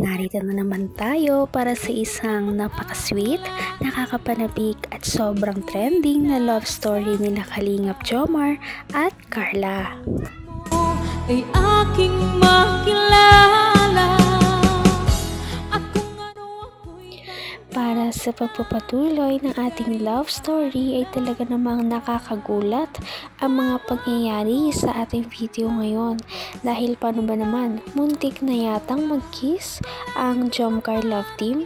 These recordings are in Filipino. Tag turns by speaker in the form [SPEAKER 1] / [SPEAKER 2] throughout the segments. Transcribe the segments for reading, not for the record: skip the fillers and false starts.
[SPEAKER 1] narito na naman tayo para sa isang napaka-sweet, nakakapanabik at sobrang trending na love story nila Kalingap Jomar at Carla.
[SPEAKER 2] Ay aking makilala.
[SPEAKER 1] Para sa pagpapatuloy ng ating love story ay talaga namang nakakagulat ang mga pangyayari sa ating video ngayon. Dahil paano ba naman, muntik na yatang mag-kiss ang Jomcar Love Team.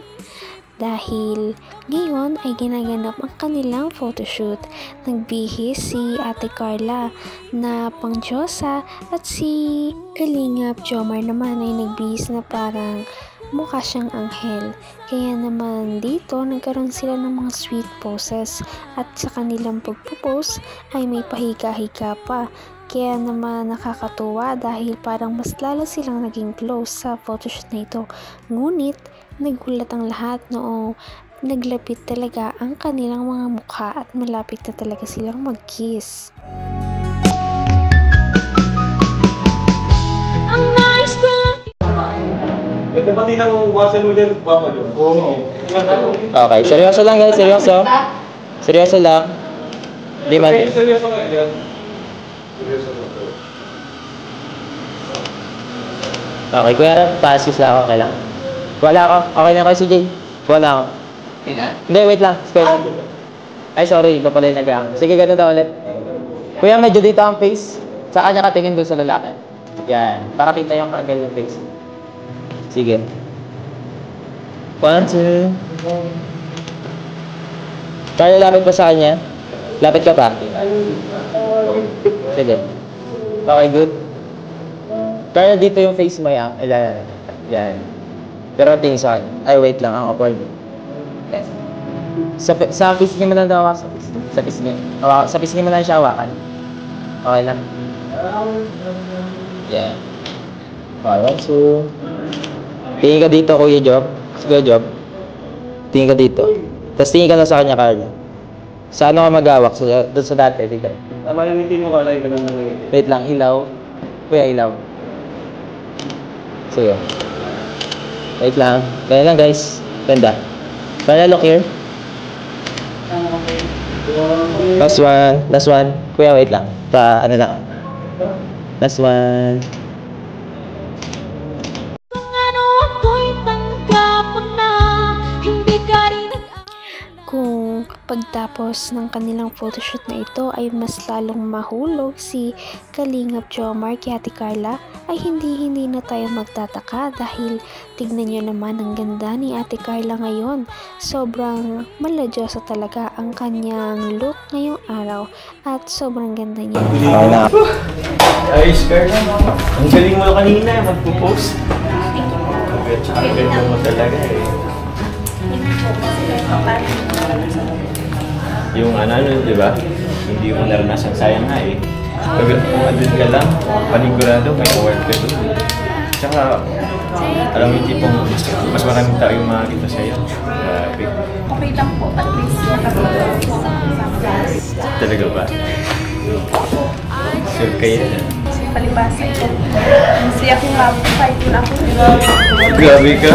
[SPEAKER 1] Dahil ngayon ay ginaganap ang kanilang photoshoot. Nagbihis si Ate Carla na pangdiyosa at si Kalingap Jomar naman ay nagbihis na parang mukha siyang anghel. Kaya naman dito nagkaroon sila ng mga sweet poses at sa kanilang pagpo-post ay may pahiga-higa pa. Kaya naman nakakatuwa dahil parang mas lalo silang naging close sa photoshoot na ito. Ngunit nagulat ang lahat noong naglapit talaga ang kanilang mga mukha at malapit na talaga silang mag-kiss.
[SPEAKER 3] Okay, seryoso lang guys, seryoso. Seryoso lang. Di man.
[SPEAKER 4] Seryoso ka yan.
[SPEAKER 3] Okay, kuya, pass lang ako, okay lang. Wala ako, okay lang kayo si Jay. Wala ako. Hindi, wait lang. Ay, sorry, iba pala yung nag-aang. Sige, ganun daw ulit. Kuya, medyo dito ang face. Sa kanya katingin doon sa lalaki. Yan, para kita yung kagel yung face. Sige. 1, 2. Kaya lapit pa sa kanya? Lapit ka pa? Sige. Okay, good. Kaya dito yung face mo yan. Yan. Pero tingin sa akin. Ay, wait lang. Ang awkward. Sa pisngi mo lang daw ako. Sa pisngi. Sa pisngi mo lang siya hawakan. Okay lang. Yeah. Okay, 1, 2. Tingin ka dito, Kuya Job. Kuya Job. Tingin ka dito. Tapos tingin ka na sa kanya, Carla. Sa ano ka mag-awak? Doon sa dati, tingin ka.
[SPEAKER 4] Malinitin mo ka lang, ganun na lang.
[SPEAKER 3] Wait lang, ilaw. Kuya, ilaw. Sige. Wait lang. Kaya lang, guys. Ganda. Carla, look here. Last one. Last one. Kuya, wait lang. Ano lang. Last one.
[SPEAKER 1] Kung pagtapos ng kanilang photoshoot na ito ay mas lalong mahulog si Kalingap Jomar kay Ate Carla, ay hindi na tayo magtataka dahil tignan nyo naman ang ganda ni Ate Carla ngayon. Sobrang maladyosa talaga ang kanyang look ngayong araw at sobrang ganda niya.
[SPEAKER 4] Ayos, Carla. Ang galing mo kanina, magpo-post. Ang ganda mo talaga eh. Yung ano, di ba? Hindi mo naranasan, sayang nga eh. Pag andun ka lang, panigurado, may award ka doon. Tsaka, alam mo yung tipong mas maraming tao yung makakita sa'yo. Grabe.
[SPEAKER 5] Okay lang po, at least nakapag-vlog.
[SPEAKER 4] Talaga ba? Sure kayo na.
[SPEAKER 5] Palibasay ko. Masaya kong mapapay ko na ako.
[SPEAKER 4] Grabe ka?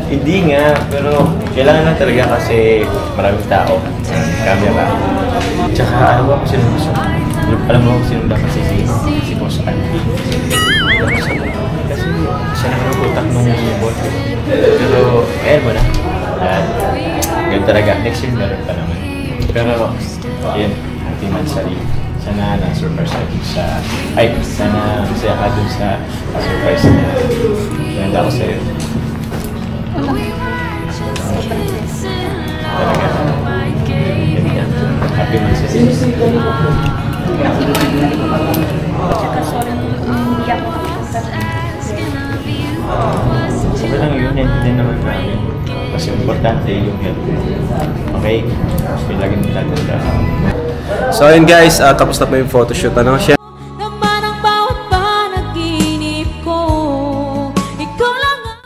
[SPEAKER 4] Hindi nga, pero kailangan lang talaga kasi maraming tao. Camera. Tsaka alam mo kung sino gusto. Alam mo kung sino dapat si Boss Andy. Kasi siya na utak nung bot. Pero, ayan mo na. Ganun talaga. Next year meron pa naman. Pero, yun, Team Ansari. Sana na-surprise ka dun sa... Ay, sana masaya ka dun sa surprise na ganda ko sa'yo. Talaga. Happy man sa sa'yo.
[SPEAKER 5] Tsaka sorry nung umiyak ko.
[SPEAKER 4] Sabi lang yun, hindi naman namin. Kasi importante yung health. Okay? Lagi mo tatanda.
[SPEAKER 6] So ayun guys, tapos na po yung photoshoot.
[SPEAKER 2] Naman ang bawat panaginip ko. Ikaw lang ang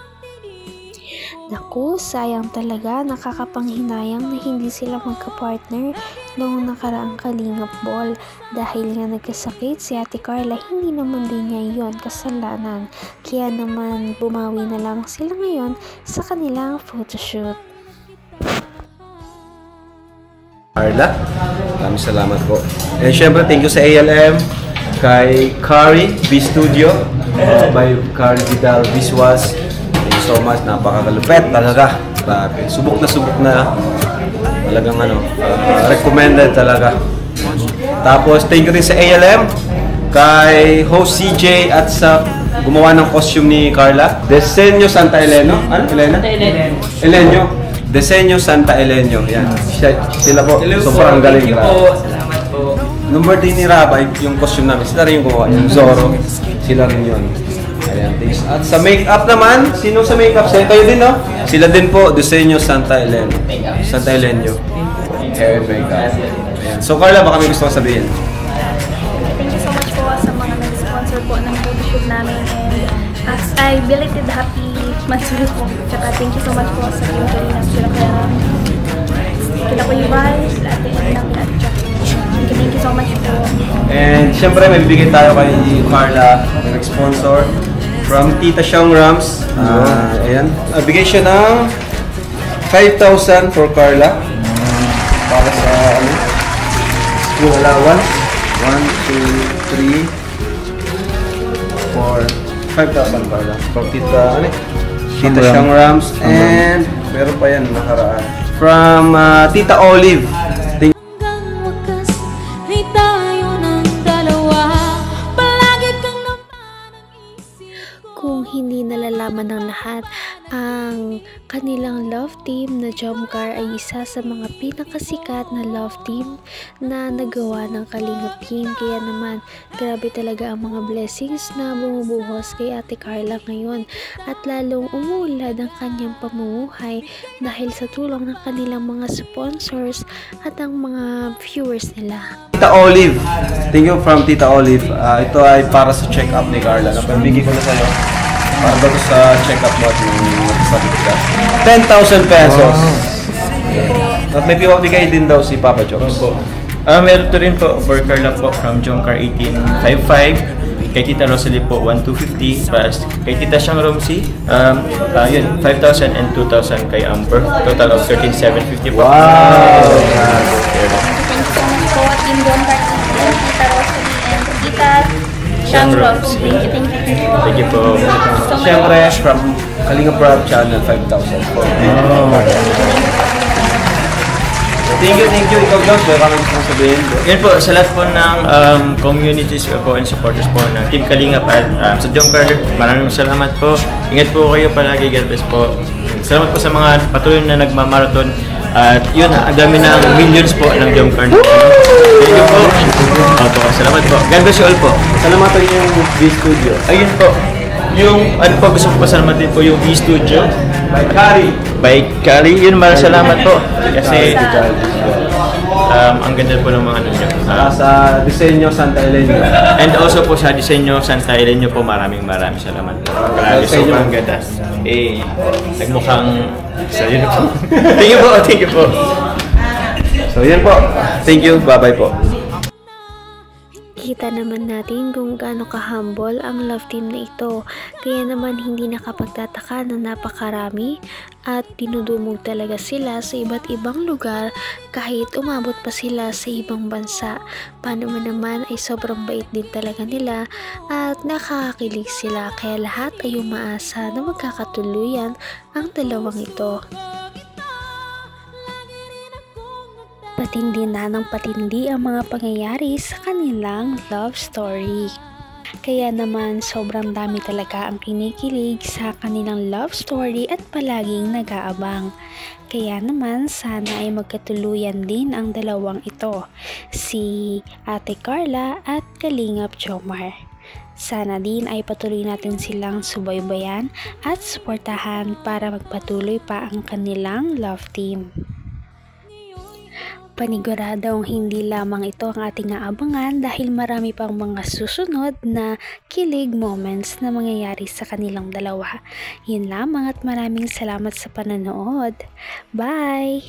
[SPEAKER 1] Naku, sayang talaga, nakakapanghinayang na hindi sila magka-partner noong nakaraang Kalingap Ball. Dahil nga nagkasakit si Ate Carla, hindi naman din niya yon kasalanan. Kaya naman bumawi na lamang sila ngayon sa kanilang photoshoot.
[SPEAKER 6] Carla, maraming salamat po. And syempre, thank you sa ALM, kay Kari V Studio, by Kari Vidal Visuals. Thank you so much, napakakalupet talaga. Grabe, subok na. Talagang recommended talaga. Tapos, thank you rin sa ALM, kay host CJ at sa gumawa ng costume ni Carla. Desenyo Santa Eleno. Ano? Elena? Elenio. Desenyo Santa Elenio. Yan. Sila po. Sobrang galing.
[SPEAKER 3] Salamat po.
[SPEAKER 6] Nung birthday ni Rabay, yung costume namin, sila rin yung gumawa. Yung Zorro, sila rin yun. Ayan, thanks. At sa makeup naman, sino sa makeup? Kayo din, no? Sila din po, Desenyo Santa Elenio. Santa Elenio. Hair and makeup. Ayan. So Carla, baka may gusto kong sabihin.
[SPEAKER 5] Thank you so much po sa mga nag-sponsor po ng photoshoot namin, and I belated happy Mansur po. Tsaka thank you so much po sa Team Kalinap, sila Clara, sila Kuya Bay, sila Ate Edna, thank you so much po.
[SPEAKER 6] And syempre, may bibigay tayo kay Carla, may sponsor from Tita Xiang Rams. Ayan. Bigay siya ng 5,000 for Carla. Para sa school allowance. 1, 2, 3, 4, 5,000 Carla. From Tita Xiang Rams. And meron pa yan nakaraan. From Tita Olive.
[SPEAKER 2] Hanggang wakas ay tayo ng dalawa. Palagi kang naman ang isip ko.
[SPEAKER 1] Kung hindi nalalaman ng lahat, ang kanilang love team na Jomcar ay isa sa mga pinakasikat na love team na nagawa ng Kalingap team. Kaya naman, grabe talaga ang mga blessings na bumubuhos kay Ate Carla ngayon, at lalong umuulad ang kanyang pamumuhay dahil sa tulong ng kanilang mga sponsors at ang mga viewers nila.
[SPEAKER 6] Tita Olive. Thank you from Tita Olive. Ito ay para sa check-up ni Carla. Napamigay ko na sa'yo. Para bago sa check-up mo at magsabit ka. 10,000 pesos. At may bigay din daw si Papa Jobs.
[SPEAKER 4] Meron to rin po for Carla po from Jomcar 1855. Kay Tita Rosalie po 1,250. Kay Tita Xiang Romsi, yun, 5,000 and 2,000 kay Amber. Total of 13,750 po.
[SPEAKER 6] Wow!
[SPEAKER 5] Thank you so much po, Team Jomcar, Tita Rosalie, and Tita Xiang Roms.
[SPEAKER 4] Thank you po.
[SPEAKER 6] Siyempre, from Kalingap Rob Channel, 5,000 po. Thank you. Ikaw, Josh, may kami gusto sabihin.
[SPEAKER 4] Yan po, sa lahat po ng communities po and supporters po ng Team Kalingap at sa Jomcar, maraming salamat po. Ingat po kayo palagi, God bless po. Salamat po sa mga patuloy na nagmamarathon. At yun, ang dami na millions po ng Jomcar. Thank you po. Salamat po. God bless you all po.
[SPEAKER 6] Salamatan niyo yung V-Studio.
[SPEAKER 4] Ayun po. Yung, ano po, gusto ko pasalamatin po yung V-Studio. By Kari. Yun, maraming salamat po. Kasi, ang ganda po ng mga ano nyo.
[SPEAKER 6] Sa Desenyo Santa Elenio.
[SPEAKER 4] And also po sa Desenyo Santa Elenio po, maraming salamat po. Grabe, sobrang ganda. Nagmukhang sa yun po. Thank you po.
[SPEAKER 6] So, yan po. Thank you. Bye-bye po.
[SPEAKER 1] Kita naman natin kung gaano ka-humble ang love team na ito. Kaya naman hindi nakapagtataka na napakarami at dinudumog talaga sila sa iba't ibang lugar kahit umabot pa sila sa ibang bansa. Paano man naman ay sobrang bait din talaga nila at nakakakilig sila, kaya lahat ay umaasa na magkakatuluyan ang dalawang ito. Patindi na ng patindi ang mga pangyayari sa kanilang love story. Kaya naman sobrang dami talaga ang kinikilig sa kanilang love story at palaging nag-aabang. Kaya naman sana ay magkatuluyan din ang dalawang ito, si Ate Carla at Kalingap Jomar. Sana din ay patuloy natin silang subaybayan at suportahan para magpatuloy pa ang kanilang love team. Paniguradong hindi lamang ito ang ating aabangan dahil marami pang mga susunod na kilig moments na mangyayari sa kanilang dalawa. Yun lamang at maraming salamat sa panonood. Bye!